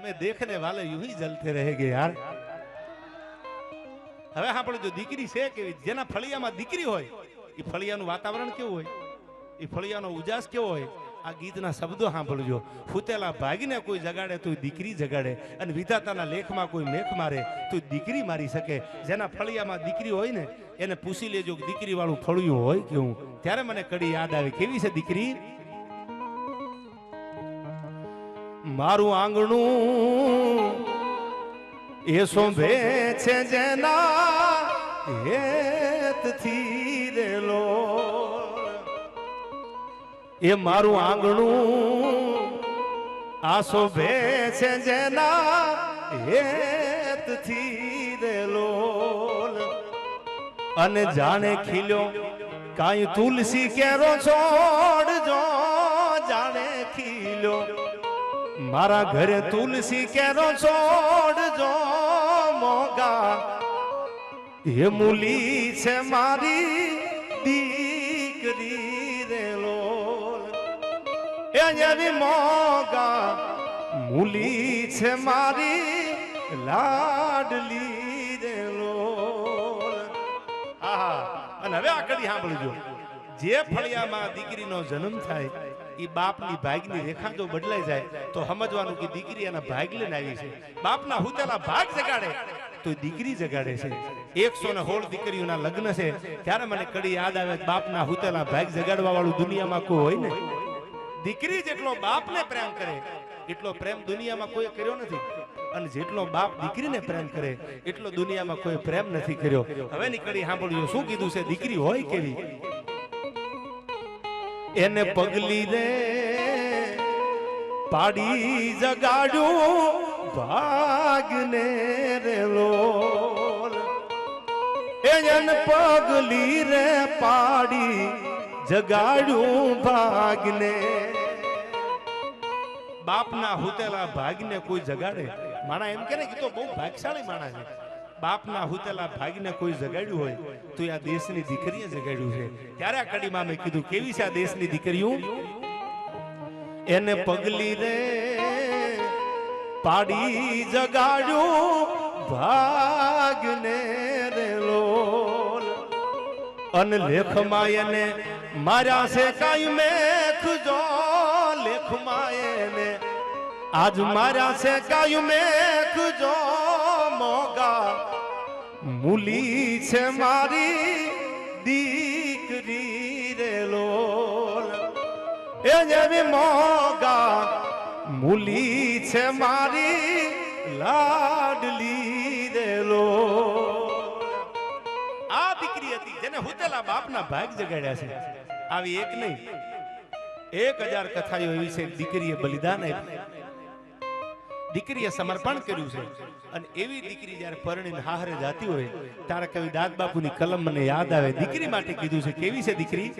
हमें देखने वाले यूं ही जलते रहेंगे यार। હવે આપણે જો દીકરી છે કેવી, જેના ફળિયામાં દીકરી હોય એ ફળિયાનું વાતાવરણ કેવું હોય, એ ફળિયાનો ઉજાસ કેવો હોય, આ ગીતના શબ્દો સાંભળજો. ફૂટેલા ભાગીને કોઈ જગાડે તો દીકરી જગાડે, અને વિધાતાના લેખમાં કોઈ મેખ મારે તો દીકરી મારી શકે. જેના ફળિયામાં દીકરી હોય ને એને પૂછી લેજો દીકરી વાળું ફળિયું હોય કેવું. ત્યારે મને કડી યાદ આવે, કેવી છે દીકરી. મારું આંગણું એ શોભે છે જેના હેતથી રેલો, એ મારું આંગણું આ શોભે છે જેના હેતથી રેલો. અને જાણે ખીલ્યો કાંઈ તુલસી કેરો છોડજો, જાણે ખીલ્યો મારા ઘરે તુલસી કેરો છોડજો મોગા. એ મૂલી છે મારી દીકરી રેલો, એ જેવી મોગા મૂલી છે મારી લાડલી રેલો. આહા. અને હવે આ કડી સાંભળજો. જે ફળિયામાં દીકરીનો જન્મ થાય એ બાપની ભાગની રેખા જો બદલાઈ જાય તો સમજવાનું કે દીકરી એના ભાગ લઈને આવી છે. બાપના હુતેલા ભાગ જગાડે તો દીકરી જગાડે છે. 116 દીકરીઓના લગ્ન છે ત્યારે મને કડી યાદ આવે, બાપના હુતેલા ભાગ જગાડવા વાળું દુનિયામાં કોઈ હોય ને. દીકરી જેટલો બાપને પ્રેમ કરે એટલો પ્રેમ દુનિયામાં કોઈ કર્યો નથી, અને જેટલો બાપ દીકરીને પ્રેમ કરે એટલો દુનિયામાં કોઈ પ્રેમ નથી કર્યો. હવે ની કડી સાંભળ્યો શું કીધું છે, દીકરી હોય કેવી. એને પગલી રે પાડી જગાડ્યું ભાગને રેલો, એને પગલી રે પાડી જગાડ્યું ભાગને. બાપના હુતેલા ભાગને કોઈ જગાડે, માણા એમ કે ને કે તો બહુ ભાગશાળી માણા છે. બાપના હુતેલા ભાગને કોઈ જગાડ્યું હોય તો આ દેશની દીકરીએ જગાડ્યું છે. ત્યારે આ કડીમાં મેં કીધું કેવી છે આ દેશની દીકરીઓ. એને પગલી રે પાડી જગાડ્યું ભાગને રેલો, અને લેખમાં એને માર્યા છે કાઈ મેખ જો, લેખમાં એને આજ માર્યા છે કાઈ મેખ જો મોગા. મૂલી છે મારી દીકરી રેલો, એ જેવી મોગા મૂલી છે મારી લાડલી રેલો. આ દીકરી હતી જેને હુતેલા બાપના ભાગ જગાડ્યા છે. આવી એક નહીં 1000 કથાઓ એવી છે દીકરીએ બલિદાન આપ્યું, દીકરીએ સમર્પણ કર્યું છે. અને એવી દીકરી જયારે પરણીને હાહરે જાતી હોય ત્યારે કવિ દાદ બાપુની કલમ મને યાદ આવે. દીકરી માટે કીધું છે, કેવી છે દીકરી.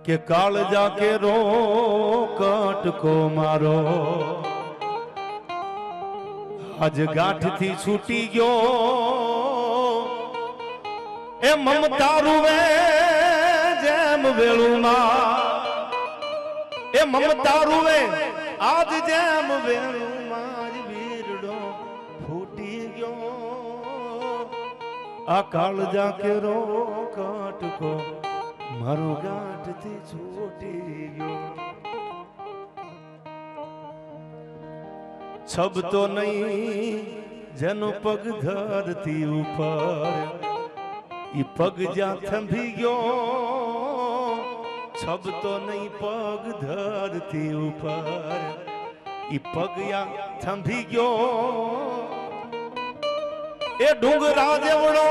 કે કાળજા કેરો કટકો મારો આજ ગાંઠથી છૂટી ગયો, એ મમતા રૂવે જેમ વેળુમાં, એ મમતા રૂવે આજ જેમ વેળુમાં જ વીરડો ફૂટી ગયો. આ કાળજા કેરો કટકો મારો ગાંઠથી છૂટી ગયો. છબતો નહીં જેનો પગ ધરતી ઉપર, ઈ પગ જ્યાં થંભી ગયો. છબતો નહીં પગ ધરતી ઉપર, ઈ પગ યા થંભી ગયો. એ ડુંગરા જેવડો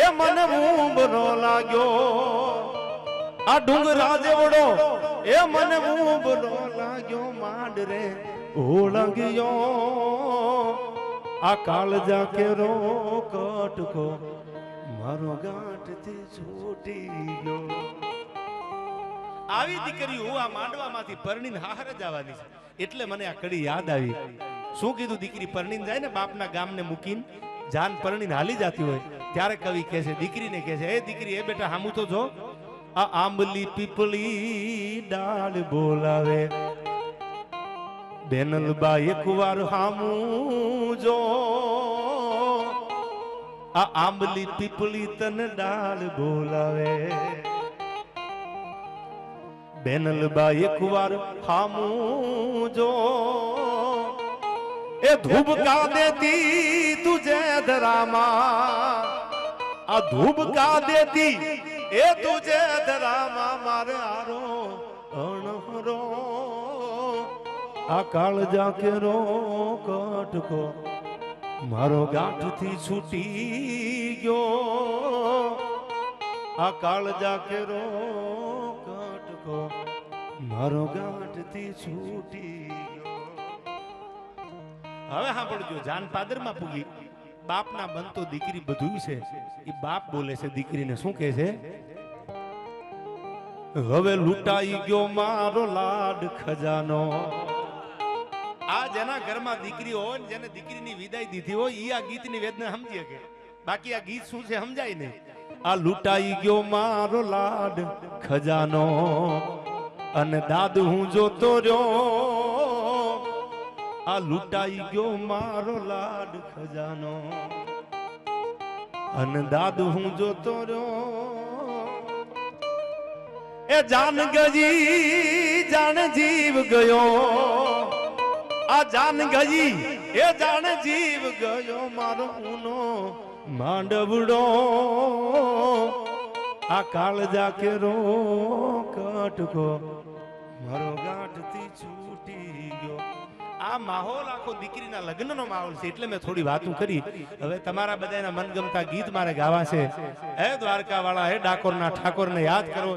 એ મને ઊંબરો લાગ્યો, આ ડુંગરા જેવડો એ મને ઊંબરો લાગ્યો. માંડ રે ઓળંગ્યો આ કાળજા કેરો કટકો મારો ગાંઠથી છૂટી ગયો. આવી દીકરીઓ આ માંડવામાંથી પરણીને હાહરે જવાની છે. એટલે મને આ કડી યાદ આવી. શું કીધું, દીકરી પરણીને જાય ને બાપના ગામને મૂકીને જાન પરણીને હાલી જતી હોય ત્યારે કવિ કહે છે, દીકરીને કહે છે, એ દીકરી એ બેટા હામું તો જો, આ આંબલી પીપળી ડાળ બોલાવે બેનલબા એકવાર હામું જો આ આંબલી પીપળી તન ડાળ બોલાવે બેનલબા એકવાર હામું જો એ ધૂબકા દેતી તુજે ધરામાં આ ધૂબકા દેતી એ તુજે ધરામાં મારે આરો અણહરો આ કાળજા કેરો કટકો મારો ગાંઠથી છૂટી ગયો આ કાળજા કેરો કટકો મારો ગાંઠથી છૂટી ગયો. હવે સાંભળજો જાન પાદરમાં પૂગી બાપના બનતો દીકરી બધું છે એ બાપ બોલે છે દીકરીને શું કહે છે હવે લૂંટાઈ ગયો મારો લાડ ખજાનો. આ જેના ઘરમાં દીકરી હોય ને જેને દીકરીની વિદાય દીધી હોય ઈ આ ગીતની વેદના સમજી શકે, બાકી આ ગીત શું છે સમજાય નહીં. આ લૂંટાઈ ગયો મારો લાડ ખજાનો અને દાદુ હું જોતો રહ્યો આ લૂંટાઈ ગયો મારો લાડ ખજાનો અને દાદુ હું જોતો રહ્યો એ જાન ગજી જાન જીવ ગયો આ જાન ગઈ એ જાન જીવ ગયો મારો ઊનો માંડવડો આ કાળજા કેરો કટકો મારો ગાંઠથી છૂટી ગયો. આ માહોલ આખો દીકરીના લગ્નનો માહોલ છે એટલે મેં થોડી વાતો કરી. હવે તમારા બધાના મનગમતા ગીત મારે ગાવા છે. હે દ્વારકા વાળા હે ડાકોરના ઠાકોરને યાદ કરો.